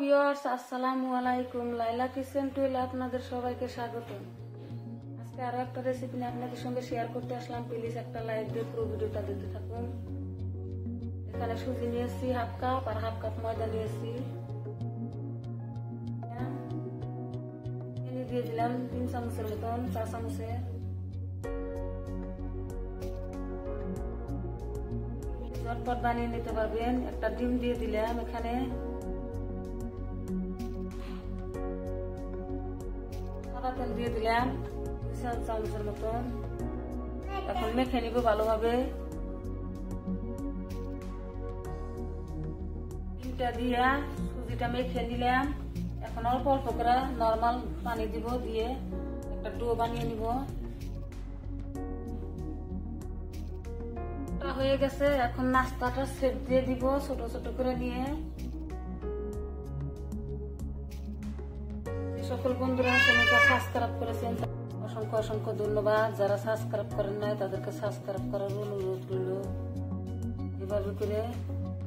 Viewers, আসসালামু আলাইকুম। লাইলা kitchen টুইলে আপনাদের সবাইকে স্বাগত। আজকে আরো একটা রেসিপি নিয়ে আপনাদের সঙ্গে শেয়ার করতে আসলাম। প্লিজ একটা লাইক দিয়ে পুরো ভিডিওটা দেখতে থাকুন। এখানে সুজি নিয়েছি হাফ কাপ আর হাফ কাপ ময়দা নিয়েছি। চিনি দিয়ে দিলাম 3 চামচের মতন, 4 চামচে। ঝটপট বানিয়ে নিতে পারবেন। একটা ডিম দিয়ে দিলাম এখানে। সাদা তেল দিয়ে দিলাম 2 চামচের মতন। এখন মেখে নিব ভালোভাবে। ডিমটা দিয়া সুজিটা মেখে নিলাম। এখন অল্প অল্প করে নরমাল পানি দিব, দিয়ে একটা ডো বানিয়ে নিব। হয়ে গেছে। এখন নাস্তাটা সেট দিয়ে দিব ছোট ছোট করে নিয়ে। সকল বন্ধুরা চ্যানেলটা সাবস্ক্রাইব করেছেন অসংখ্য অসংখ্য ধন্যবাদ। যারা সাবস্ক্রাইব করেন নাই তাদেরকে সাবস্ক্রাইব করার অনুরোধ রইল। এভাবে করে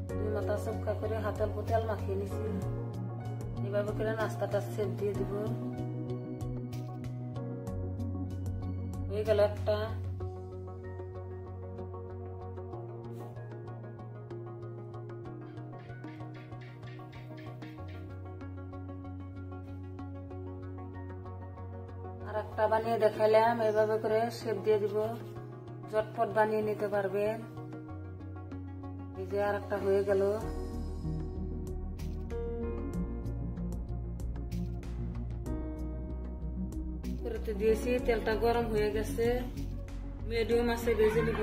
2 মাথা চপকা করে হাতের উপর তেল মাখিয়ে নিছি। এভাবে করে নাস্তাটা সেট দিয়ে দিব। হয়ে গেল একটা। আর একটা বানিয়ে দেখাইলাম। এইভাবে করে শেপ দিয়ে দিব। ঝটপট বানিয়ে নিতে পারবেন। এই যে আর একটা হয়ে গেল। করতে দিয়েছি, তেলটা গরম হয়ে গেছে। মিডিয়াম আছে ভেজে দিব।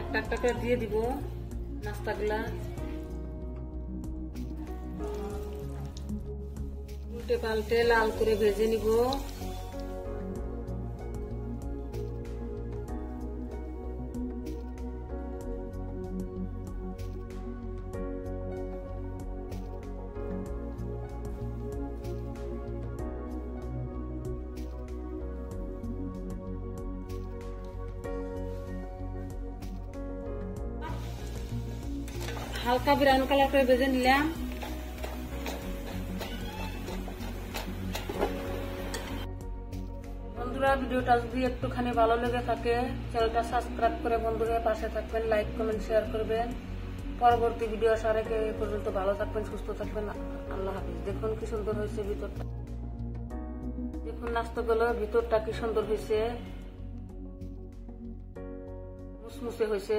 একটা একটা করে দিয়ে দিব নাস্তাগুলা। উল্টে পাল্টে লাল করে ভেজে নিব। হালকা ব্রাউন কালার করে ভেজে নিলাম। বন্ধুরা, ভিডিওটা যদি একটুখানি ভালো লেগে থাকে চ্যানেলটা সাবস্ক্রাইব করে বন্ধু হয়ে পাশে থাকবেন। লাইক কমেন্ট শেয়ার করবেন। পরবর্তী ভিডিও আসার আগে এই পর্যন্ত ভালো থাকবেন, সুস্থ থাকবেন। আল্লাহ হাফিজ। দেখুন কি সুন্দর হয়েছে ভিতরটা। দেখুন নাস্তাগুলো ভিতরটা কি সুন্দর হয়েছে, মুসমুসে হয়েছে।